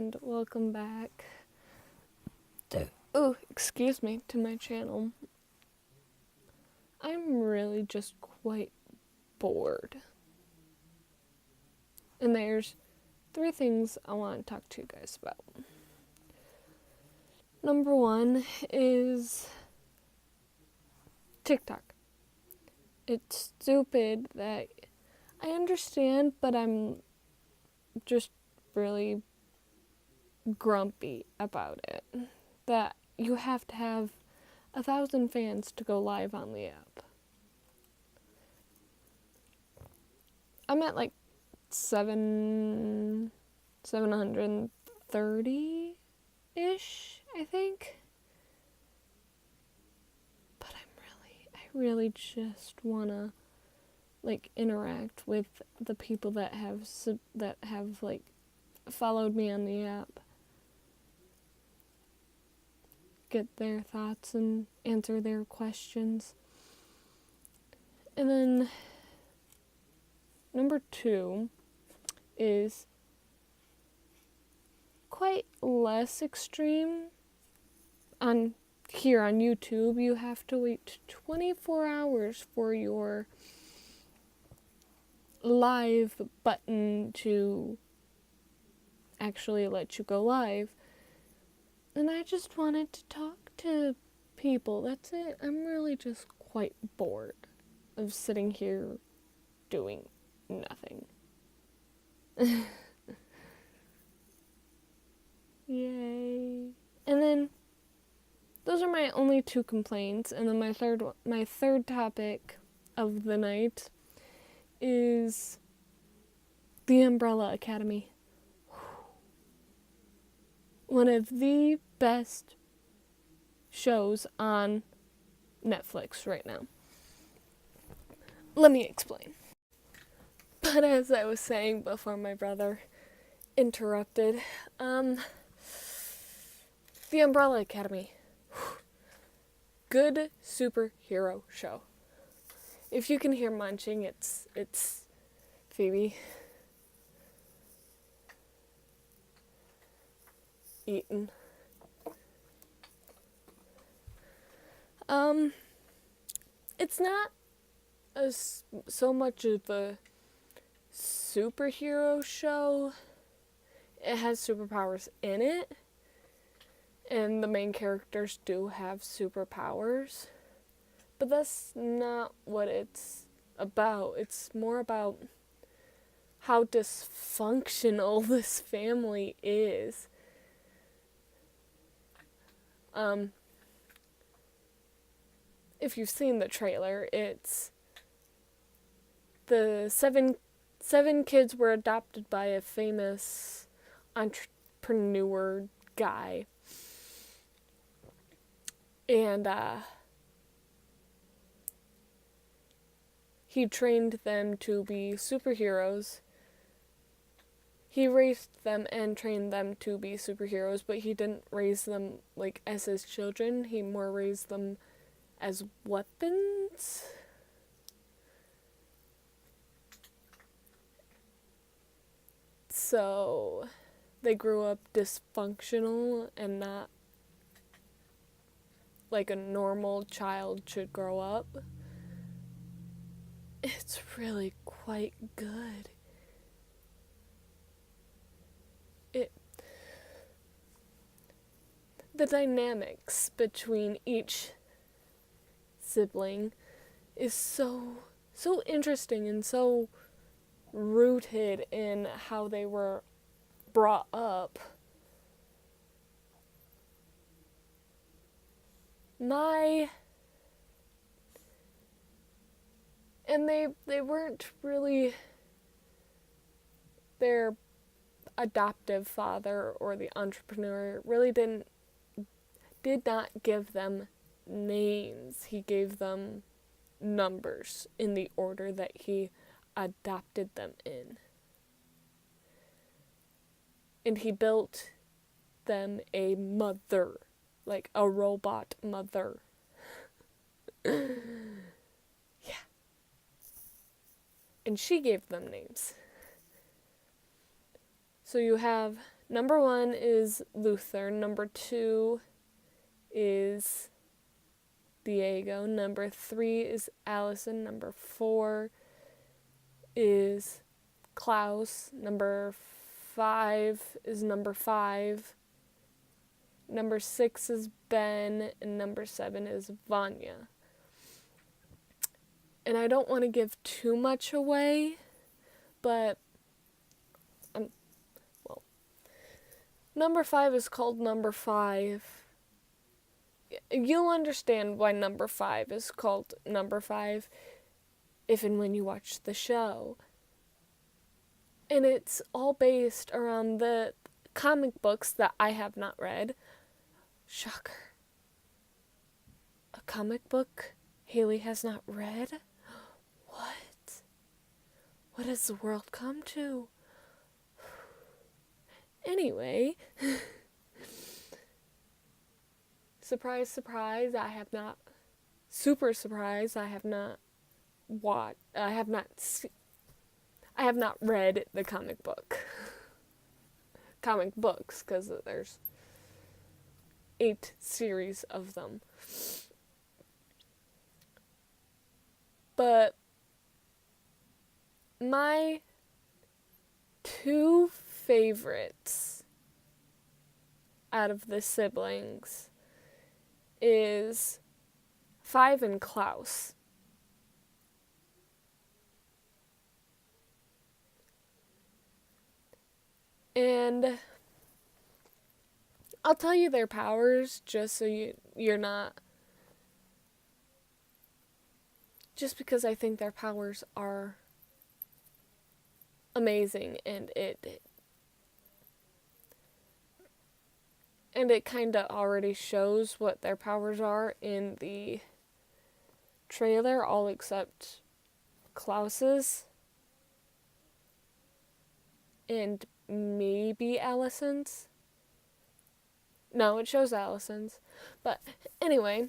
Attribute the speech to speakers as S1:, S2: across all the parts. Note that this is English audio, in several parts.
S1: and welcome back to, excuse me, to my channel. I'm really just quite bored. And there's 3 things I want to talk to you guys about. Number 1 is TikTok. It's stupid that I understand, but I'm just really grumpy about it. That you have to have 1,000 fans to go live on the app. I'm at like 730-ish, I think. But I really just wanna like interact with the people that have like followed me on the app. Get their thoughts and answer their questions. And then number 2 is quite less extreme. Here on YouTube, you have to wait 24 hours for your live button to actually let you go live. And I just wanted to talk to people. That's it. I'm really just quite bored of sitting here doing nothing. Yay. And then those are my only 2 complaints. And then my third topic of the night is The Umbrella Academy. One of the best shows on Netflix right now. Let me explain. But as I was saying before my brother interrupted, The Umbrella Academy. Good superhero show. If you can hear munching, it's Phoebe eating. It's not so much of a superhero show. It has superpowers in it, and the main characters do have superpowers, but that's not what it's about. It's more about how dysfunctional this family is. If you've seen the trailer, it's the seven kids were adopted by a famous entrepreneur guy. And he trained them to be superheroes. He raised them and trained them to be superheroes, but he didn't raise them like as his children. He more raised them as weapons. So they grew up dysfunctional and not like a normal child should grow up. It's really quite good. The dynamics between each sibling is so interesting and so rooted in how they were brought up. And they weren't really their adoptive father or the entrepreneur really did not give them names. He gave them numbers in the order that he adopted them in. And he built them a mother, like a robot mother. Yeah. And she gave them names. So you have Number 1 is Luther. Number 2 is Diego. Number 3 is Allison. Number 4 is Klaus. Number 5 is number 5. Number 6 is Ben. And number 7 is Vanya. And I don't want to give too much away, but number 5 is called number 5. You'll understand why number 5 is called number 5 if and when you watch the show. And it's all based around the comic books that I have not read. Shocker. A comic book Haley has not read? What? What has the world come to? Anyway, surprise, surprise, I have not read the comic books, because there's 8 series of them. But my 2 favorites out of the siblings is 5 and Klaus. And I'll tell you their powers just so you're not... Just because I think their powers are amazing, and it kind of already shows what their powers are in the trailer, all except Klaus's and maybe Allison's. No, it shows Allison's. But anyway,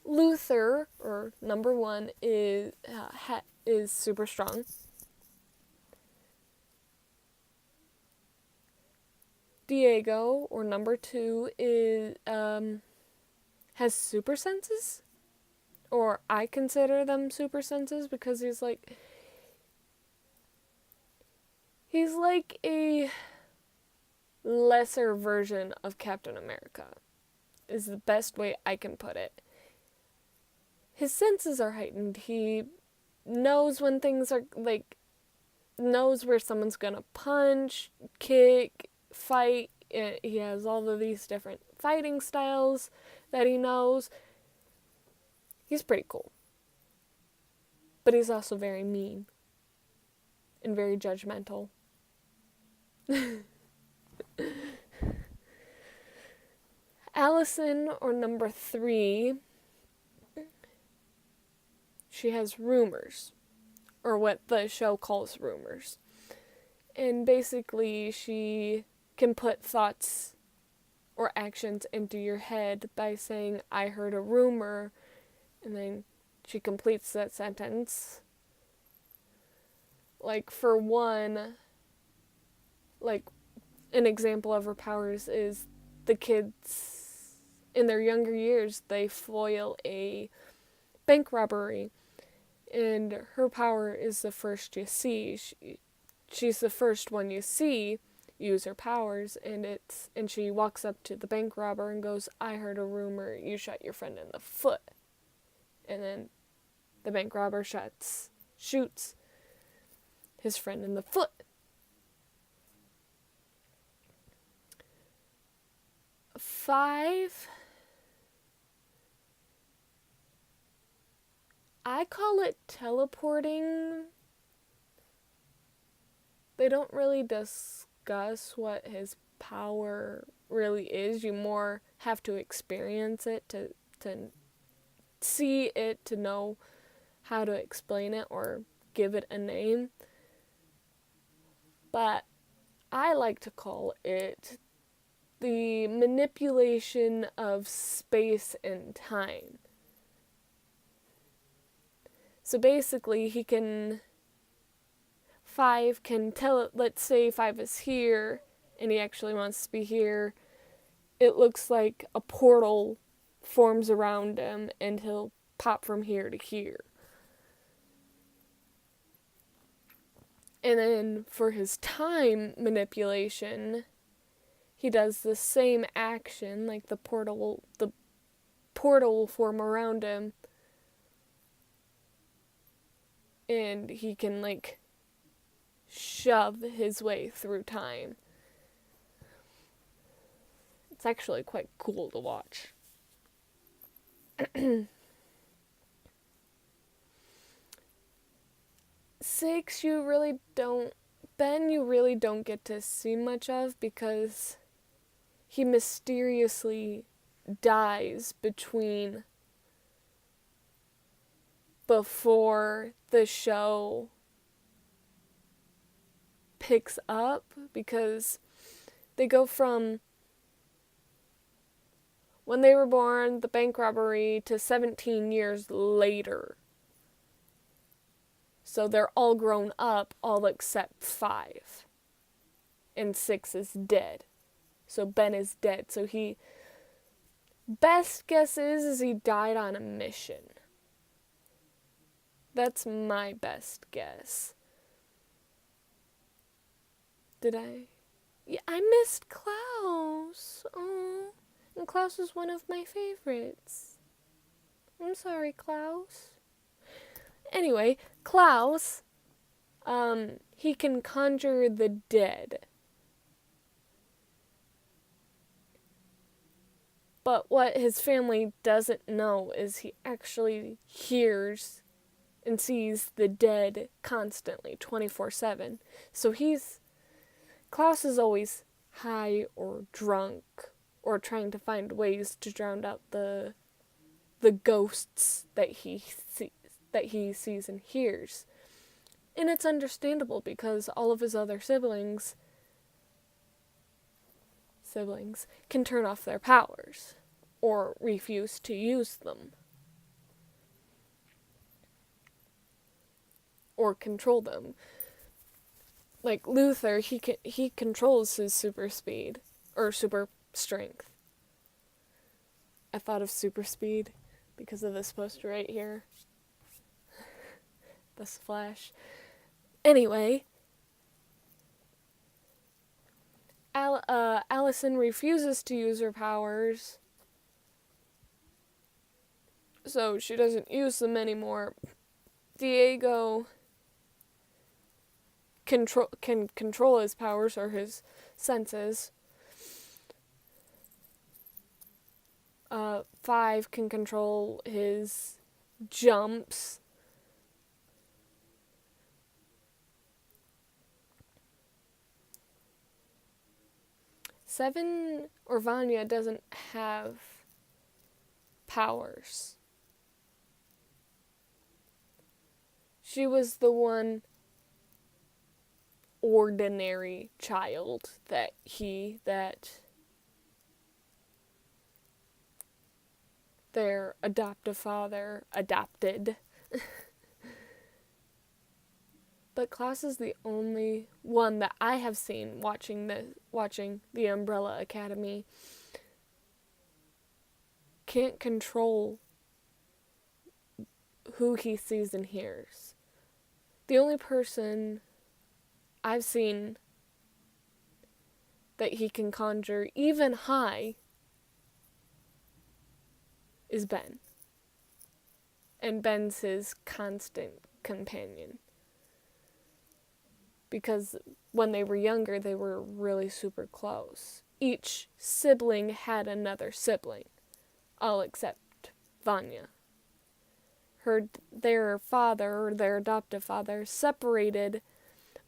S1: Luther, or number 1, is super strong. Diego, or number 2, is has super senses, or I consider them super senses, because he's like a lesser version of Captain America, is the best way I can put it. His senses are heightened. He knows when things are, knows where someone's gonna punch, kick, fight. He has all of these different fighting styles that he knows. He's pretty cool. But he's also very mean and very judgmental. Allison, or number 3, she has rumors, or what the show calls rumors. And basically, she can put thoughts or actions into your head by saying, I heard a rumor, and then she completes that sentence. Like, for one, like, an example of her powers is the kids, in their younger years, they foil a bank robbery, and her power is the first you see. She's the first one you see use her powers, and she walks up to the bank robber and goes, I heard a rumor you shot your friend in the foot. And then the bank robber shoots his friend in the foot. Five, I call it teleporting. They don't really discuss what his power really is. You more have to experience it to see it, to know how to explain it or give it a name. But I like to call it the manipulation of space and time. So basically, he can... 5 can tell, let's say 5 is here, and he actually wants to be here, it looks like a portal forms around him and he'll pop from here to here. And then for his time manipulation, he does the same action, like the portal will form around him, and he can like shove his way through time. It's actually quite cool to watch. 6, you really don't get to see much of because he mysteriously dies before the show picks up, because they go from when they were born, the bank robbery, to 17 years later. So they're all grown up, all except 5. And 6 is dead. So Ben is dead. So best guess is he died on a mission. That's my best guess. Did I? Yeah, I missed Klaus. Oh, and Klaus is one of my favorites. I'm sorry, Klaus. Anyway, Klaus, he can conjure the dead. But what his family doesn't know is he actually hears and sees the dead constantly, 24/7. So Klaus is always high or drunk or trying to find ways to drown out the ghosts that he sees and hears. And it's understandable because all of his other siblings can turn off their powers or refuse to use them or control them. Like Luther, he controls his super speed or super strength. I thought of super speed because of this poster right here. This flash. Anyway, Allison refuses to use her powers, so she doesn't use them anymore. Diego can control his powers or his senses. 5 can control his jumps. 7 or Vanya doesn't have powers. She was the one ordinary child that their adoptive father adopted. But Klaus is the only one that I have seen watching the Umbrella Academy can't control who he sees and hears. The only person I've seen that he can conjure even high is Ben. And Ben's his constant companion. Because when they were younger, they were really super close. Each sibling had another sibling, all except Vanya. Their father, or their adoptive father, separated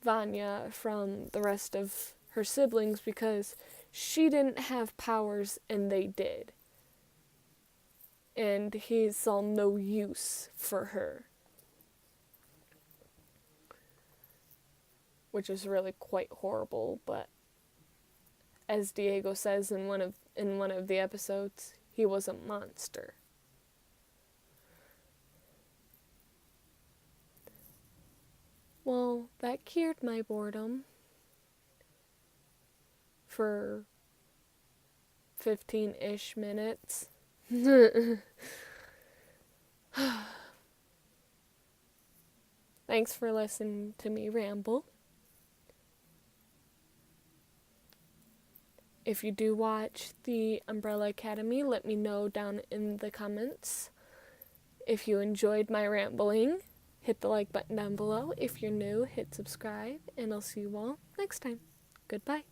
S1: Vanya from the rest of her siblings because she didn't have powers and they did. And he saw no use for her. Which is really quite horrible, but as Diego says in one of the episodes, he was a monster. Well, that cured my boredom. for 15-ish minutes. Thanks for listening to me ramble. If you do watch The Umbrella Academy, let me know down in the comments. If you enjoyed my rambling, hit the like button down below. If you're new, hit subscribe, and I'll see you all next time. Goodbye.